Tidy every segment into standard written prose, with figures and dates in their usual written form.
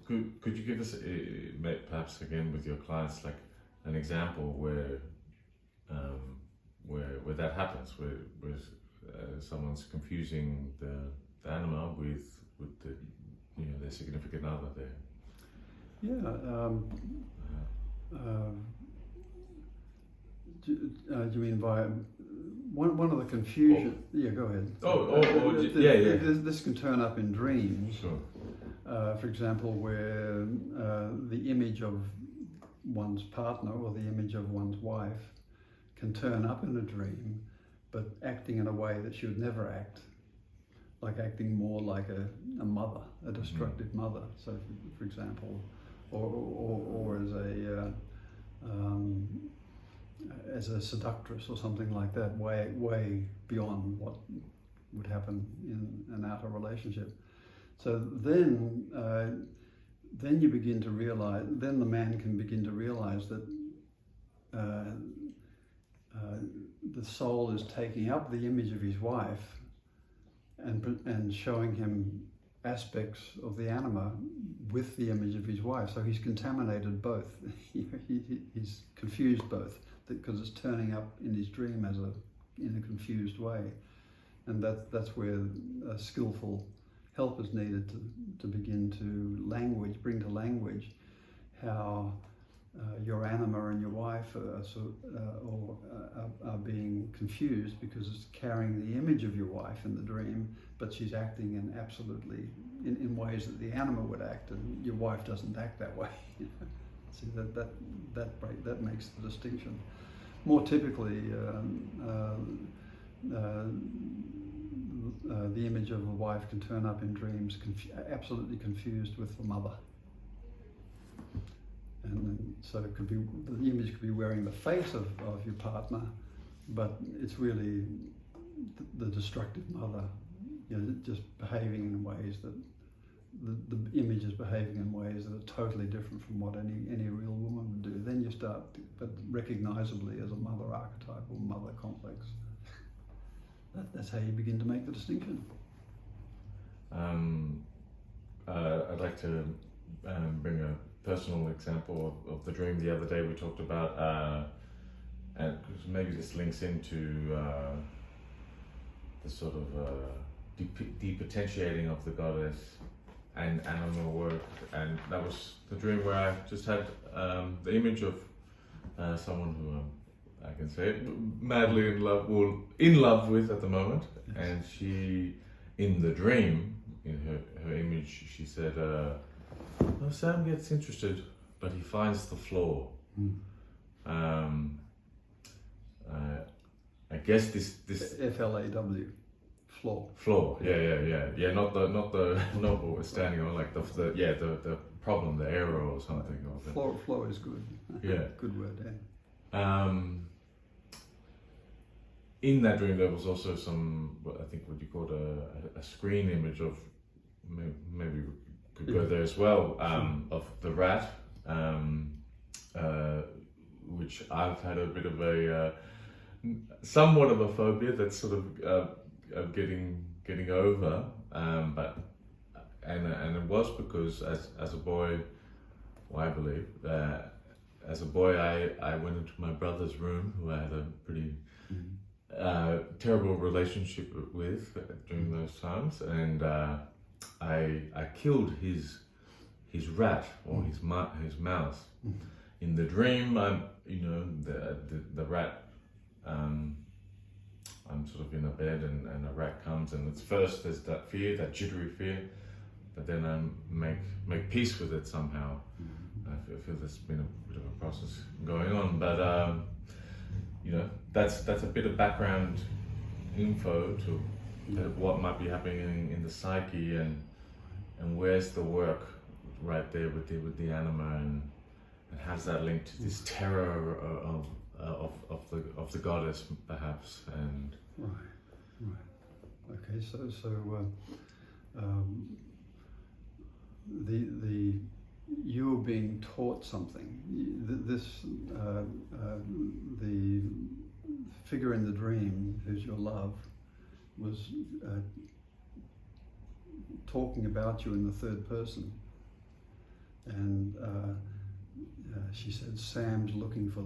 could you give us perhaps again with your clients like an example where that happens, where someone's confusing the anima with the their significant other there? Yeah. Do you mean by one of the confusion? Yeah, go ahead. This can turn up in dreams. Sure. For example, where the image of one's partner or the image of one's wife can turn up in a dream, but acting in a way that she would never act, like acting more like a mother, a destructive mother. So, for example, or as a seductress or something like that, way beyond what would happen in an outer relationship. So then you begin to realize, then the man can begin to realize that the soul is taking up the image of his wife and showing him aspects of the anima with the image of his wife. So he's contaminated both. He's confused both, because it's turning up in his dream in a confused way. And that's where a skillful help is needed to begin to bring to language how your anima and your wife are being confused, because it's carrying the image of your wife in the dream, but she's acting in ways that the anima would act, and your wife doesn't act that way. See, that makes the distinction. More typically, the image of a wife can turn up in dreams absolutely confused with the mother. And so it could be, the image could be wearing the face of your partner, but it's really the destructive mother, just behaving in ways that the image is behaving in ways that are totally different from what any real woman would do. Then you start, but recognizably as a mother archetype or mother complex. That's how you begin to make the distinction. I'd like to bring a personal example of the dream. The other day we talked about, and maybe this links into the sort of depotentiating of the goddess and animal work, and that was the dream where I just had the image of someone who I can say madly in love with at the moment. Yes. And she, in the dream, in her image, she said, well, Sam gets interested, but he finds the flaw. I guess this FLAW. Flaw, yeah. Not what we're standing on, like the problem, the error or something. Flaw is good. Yeah, good word. Yeah. In that dream, there was also some, I think what you called a screen image of, maybe we could go there as well, of the rat, which I've had a bit of a somewhat of a phobia that's sort of getting over, but it was because as a boy, well, I believe as a boy I went into my brother's room, who I had a pretty terrible relationship with during those times, and I killed his rat or his mouse. In the dream, the rat. I'm sort of in a bed and a rat comes, and it's first there's that fear, that jittery fear, but then I make peace with it somehow. I feel there's been a bit of a process going on, but that's a bit of background info to what might be happening in the psyche, and where's the work right there with the anima, and how's that linked to this terror of the goddess, perhaps, and right. Okay, so you're being taught something. The figure in the dream, who's your love, was talking about you in the third person. and she said Sam's looking for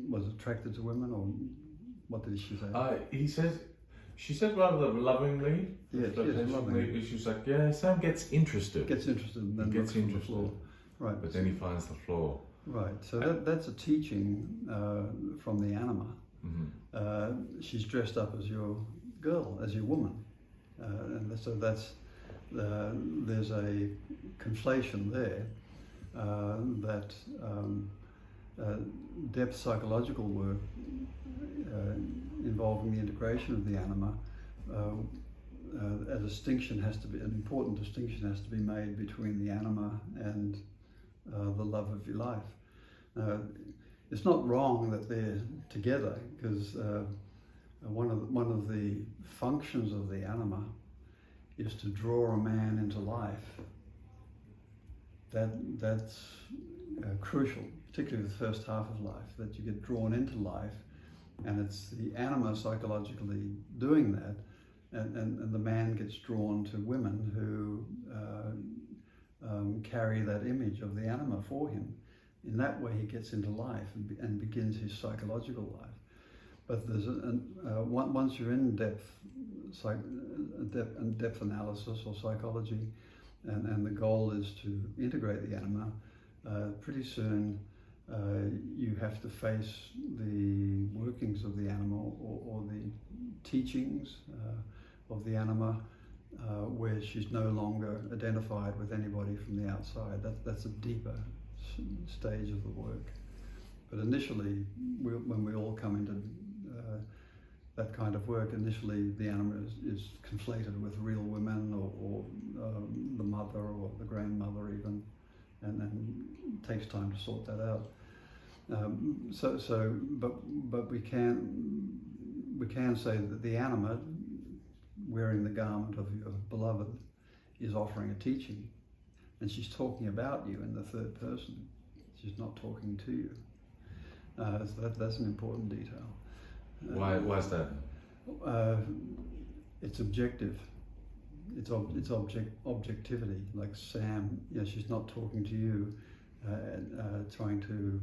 was attracted to women, or what did she say? She said rather lovingly. Yes, lovingly. She was like, yeah, Sam gets interested. And then looks on the floor. Right. But then he finds the floor. Right. So that's a teaching from the Anima. Mm-hmm. She's dressed up as your girl, as your woman, and so that's there's a conflation there that depth psychological work involving the integration of the Anima, an important distinction has to be made between the Anima and the love of your life. It's not wrong that they're together, because one of the functions of the Anima is to draw a man into life. That's crucial, particularly the first half of life, that you get drawn into life, and it's the Anima psychologically doing that, and the man gets drawn to women who carry that image of the Anima for him. In that way, he gets into life and begins his psychological life. But there's once you're in depth analysis or psychology, and the goal is to integrate the Anima, pretty soon you have to face the workings of the Anima or the teachings of the Anima, where she's no longer identified with anybody from the outside. That's a deeper stage of the work. But initially, when we all come into that kind of work, initially the Anima is conflated with real women or the mother or the grandmother even, and then it takes time to sort that out. But we can say that the Anima, wearing the garment of your beloved, is offering a teaching, and she's talking about you in the third person. She's not talking to you. So that's an important detail. Why is that? It's objective. It's objectivity. Like Sam, she's not talking to you, trying to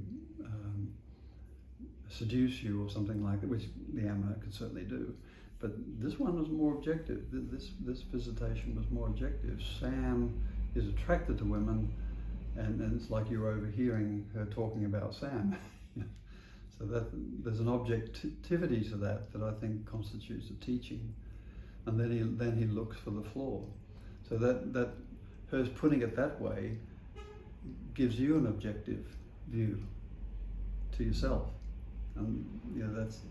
seduce you or something like that, which the Anima could certainly do. But this one was more objective. This visitation was more objective. Sam is attracted to women, and it's like you're overhearing her talking about Sam. So that there's an objectivity to that I think constitutes a teaching. And then he looks for the flaw. So that her putting it that way gives you an objective view to yourself, and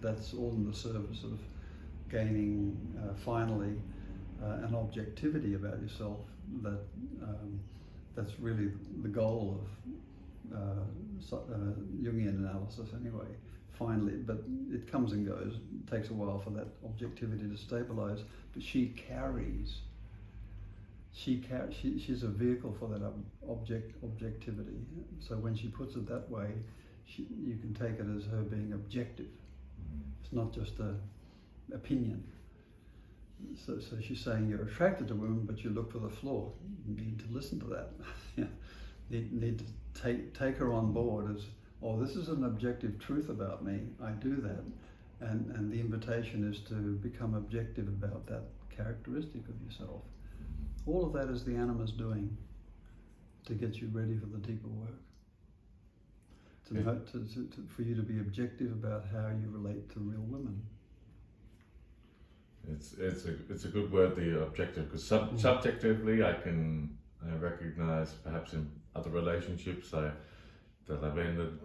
that's all in the service of gaining finally an objectivity about yourself. That's really the goal of Jungian analysis anyway. Finally, but it comes and goes. It takes a while for that objectivity to stabilize. But she's a vehicle for that objectivity. So when she puts it that way, you can take it as her being objective. It's not just an opinion. So she's saying you're attracted to women, but you look for the flaw. You need to listen to that. You need to take her on board as, this is an objective truth about me. I do that. And the invitation is to become objective about that characteristic of yourself. All of that is the Anima's doing to get you ready for the deeper work. For you to be objective about how you relate to real women. It's a good word, the objective, because subjectively I can recognize perhaps in other relationships that I've ended,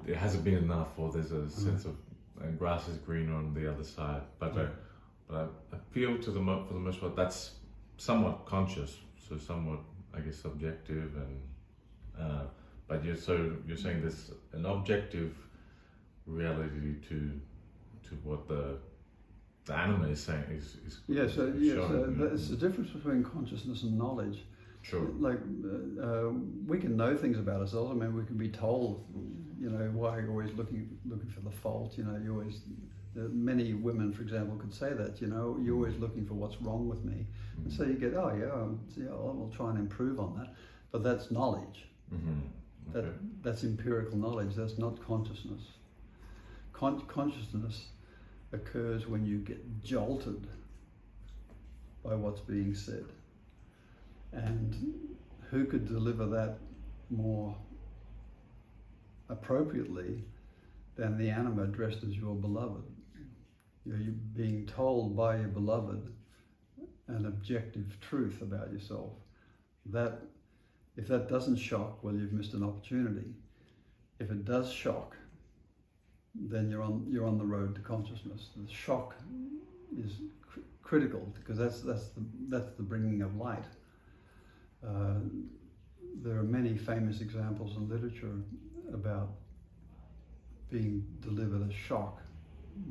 it hasn't been enough, or there's a sense of grass is greener on the other side. But I feel for the most part that's somewhat conscious, so somewhat, I guess, subjective, and but you're saying there's an objective reality to what the Anima is saying is it's the difference between consciousness and knowledge. Sure. Like we can know things about ourselves. I mean, we can be told, why you're always looking for the fault. You always. Many women, for example, could say that. You're always looking for what's wrong with me, and so you get, I'll try and improve on that. but that's knowledge. Okay. That's empirical knowledge. That's not consciousness. Consciousness occurs when you get jolted by what's being said. And who could deliver that more appropriately than the Anima dressed as your beloved? You're being told by your beloved an objective truth about yourself. That, if that doesn't shock, well, you've missed an opportunity. If it does shock, then you're on the road to consciousness. The shock is critical, because that's the bringing of light. There are many famous examples in literature about being delivered a shock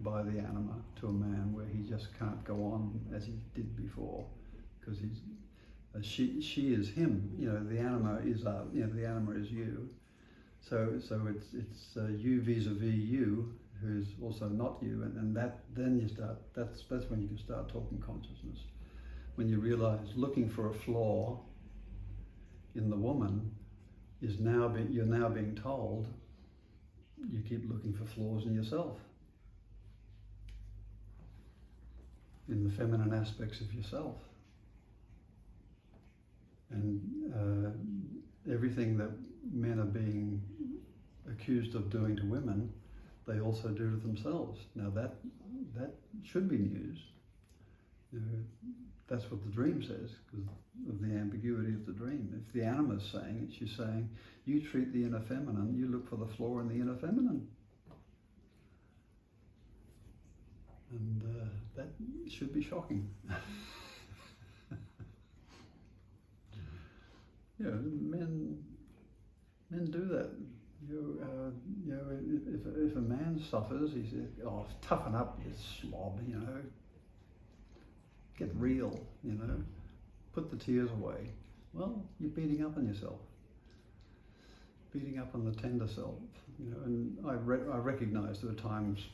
by the Anima to a man where he just can't go on as he did before, because she is him. The Anima is the Anima is you. So it's you vis-a-vis you, who's also not you, and then you start. That's when you can start talking consciousness. When you realize looking for a flaw in the woman you're now being told you keep looking for flaws in yourself, in the feminine aspects of yourself, and everything that men are being accused of doing to women, they also do to themselves. Now that should be news. That's what the dream says, because of the ambiguity of the dream. If the Anima's saying it, she's saying, you treat the inner feminine, you look for the flaw in the inner feminine. And that should be shocking. Men do that. If a man suffers, he says, "Oh, toughen up, you slob. Get real. Put the tears away." Well, you're beating up on yourself, beating up on the tender self. And I recognise there are times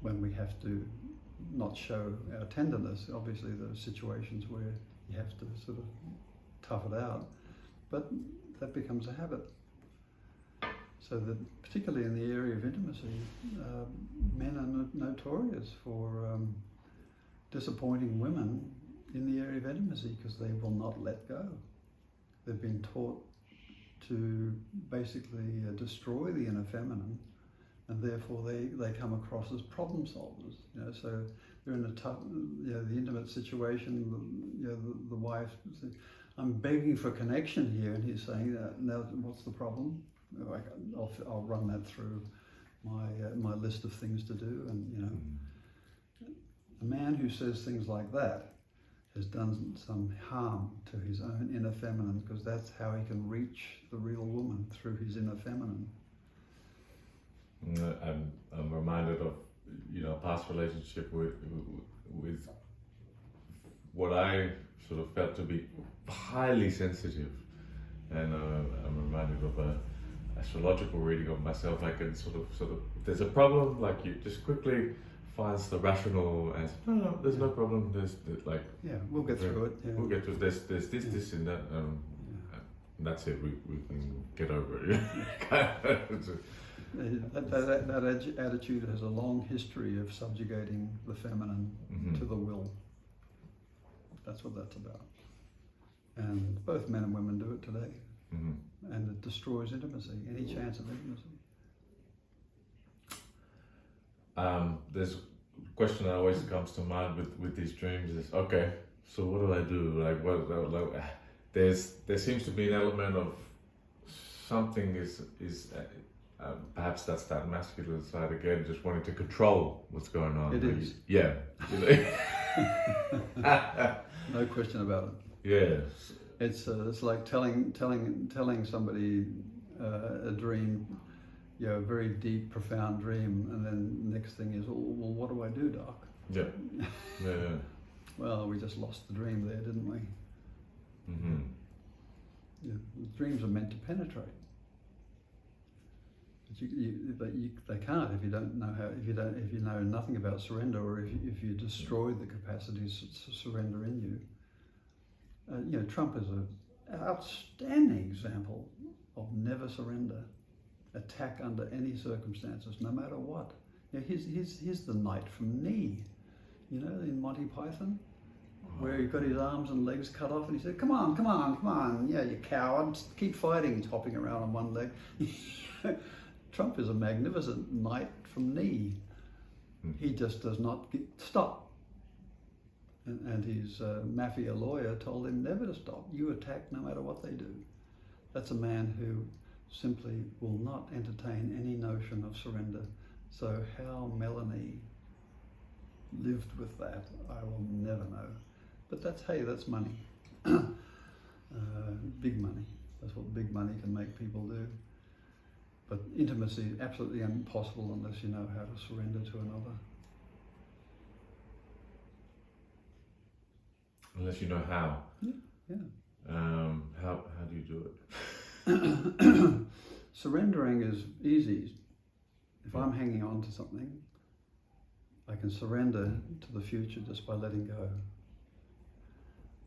when we have to not show our tenderness. Obviously, there are situations where you have to sort of tough it out, but that becomes a habit. So that, particularly in the area of intimacy, men are notorious for disappointing women in the area of intimacy because they will not let go. They've been taught to basically destroy the inner feminine, and therefore they come across as problem solvers. So they're in a tough, the intimate situation. The wife says, "I'm begging for connection here," and he's saying, "Now, what's the problem? I'll run that through my list of things to do." And a man who says things like that has done some harm to his own inner feminine, because that's how he can reach the real woman, through his inner feminine. I'm reminded of a past relationship with what I sort of felt to be highly sensitive, and I'm reminded of a astrological reading of myself. I can sort of there's a problem, like you just quickly finds the rational answer. No, there's no problem. There's like, we'll get through it. Yeah. We'll get through this, this, and that. And that's it. We can get over it. That attitude has a long history of subjugating the feminine to the will. That's what that's about. And both men and women do it today. And it destroys intimacy, any chance of intimacy. There's a question that always comes to mind with these dreams is, okay, so what do I do? There seems to be an element of something is perhaps that's that masculine side again, just wanting to control what's going on. It is. Yeah. No question about it. Yes. It's like telling somebody a dream, a very deep, profound dream, and then the next thing is, well, what do I do, Doc? Yeah. Yeah. Well, we just lost the dream there, didn't we? Dreams are meant to penetrate, but they can't if you don't know how. If you know nothing about surrender, or if you destroy the capacities to surrender in you. Trump is outstanding example of never surrender, attack under any circumstances, no matter what. You know, here's the knight from Knee, you know, in Monty Python, where he got his arms and legs cut off, and he said, "Come on, come on, come on, yeah, you coward, keep fighting." He's hopping around on one leg. Trump is a magnificent knight from Knee. He just does not stop. And his mafia lawyer told him never to stop. You attack no matter what they do. That's a man who simply will not entertain any notion of surrender. So how Melanie lived with that, I will never know. But that's money. Big money. That's what big money can make people do. But intimacy is absolutely impossible unless you know how to surrender to another. Unless you know how. Yeah. How do you do it? Surrendering is easy. If I'm hanging on to something, I can surrender to the future just by letting go.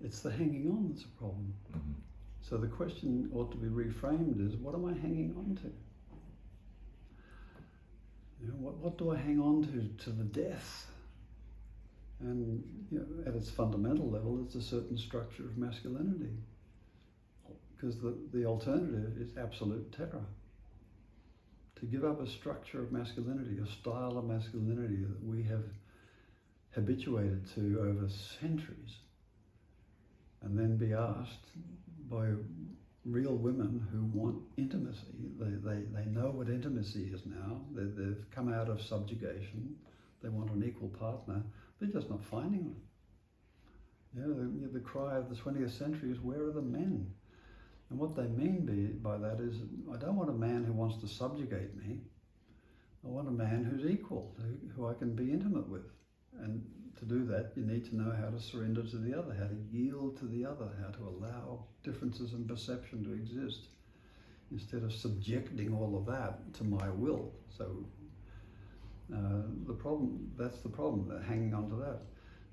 It's the hanging on that's a problem. Mm-hmm. So the question ought to be reframed as, what am I hanging on to? You know, what do I hang on to the death? And you know, at its fundamental level, it's a certain structure of masculinity. Because the alternative is absolute terror. To give up a structure of masculinity, a style of masculinity that we have habituated to over centuries, and then be asked by real women who want intimacy. They know what intimacy is now. They've come out of subjugation. They want an equal partner. They're just not finding them. You know, the cry of the 20th century is, where are the men? And what they mean by that is, I don't want a man who wants to subjugate me. I want a man who's equal, who I can be intimate with. And to do that, you need to know how to surrender to the other, how to yield to the other, how to allow differences in perception to exist, instead of subjecting all of that to my will. So that's the problem, hanging on to that.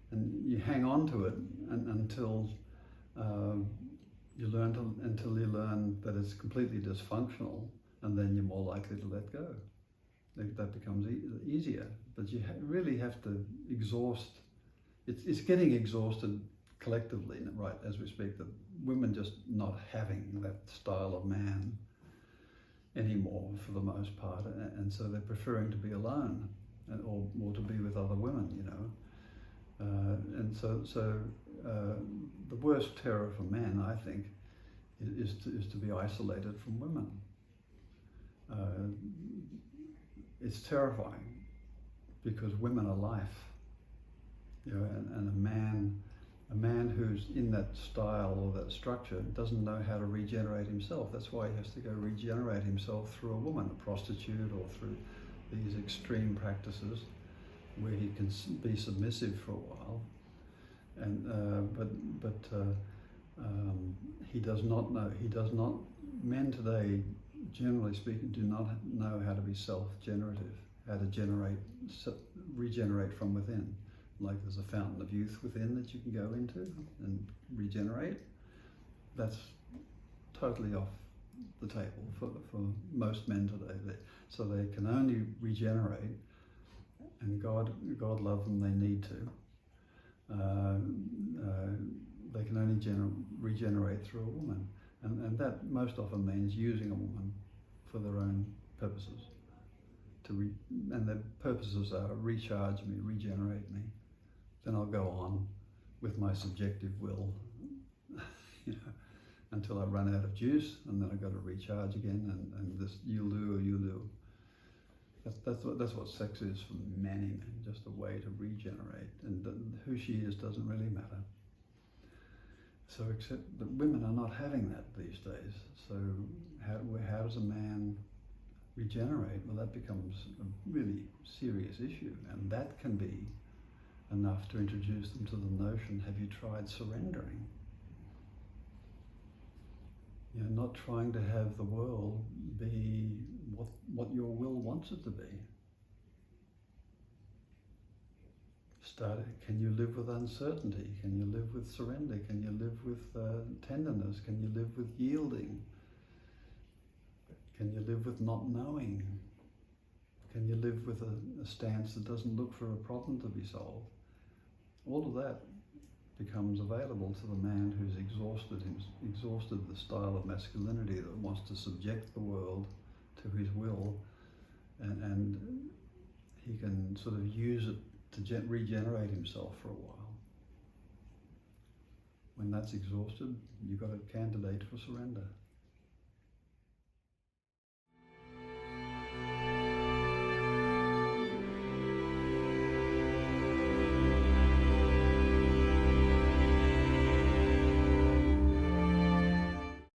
And you hang on to it until you learn that it's completely dysfunctional, and then you're more likely to let go. That becomes easier, but you really have to exhaust. It's getting exhausted collectively, right, as we speak, that women just not having that style of man anymore for the most part, and so they're preferring to be alone or to be with other women, you know. And so the worst terror for men, I think, is to be isolated from women. It's terrifying because women are life, you know, and a man who's in that style or that structure doesn't know how to regenerate himself. That's why he has to go regenerate himself through a woman, a prostitute, or through these extreme practices where he can be submissive for a while. And he does not know. Men today, generally speaking, do not know how to be self-generative, how to regenerate from within. Like there's a fountain of youth within that you can go into and regenerate. That's totally off the table for most men today. So they can only regenerate, and God loves them, they need to. They can only regenerate through a woman. And that most often means using a woman for their own purposes. And their purposes are recharge me, regenerate me. Then I'll go on with my subjective will, you know, until I run out of juice, and then I've got to recharge again, and this you'll do or you'll do. That's what sex is for many men, just a way to regenerate, and who she is doesn't really matter. So except that women are not having that these days. So how does a man regenerate? Well, that becomes a really serious issue, and that can be enough to introduce them to the notion, have you tried surrendering? You know, not trying to have the world be what your will wants it to be. Can you live with uncertainty? Can you live with surrender? Can you live with tenderness? Can you live with yielding? Can you live with not knowing? Can you live with a stance that doesn't look for a problem to be solved? All of that becomes available to the man who's exhausted the style of masculinity that wants to subject the world to his will, and he can sort of use it to regenerate himself for a while. When that's exhausted, you've got a candidate for surrender.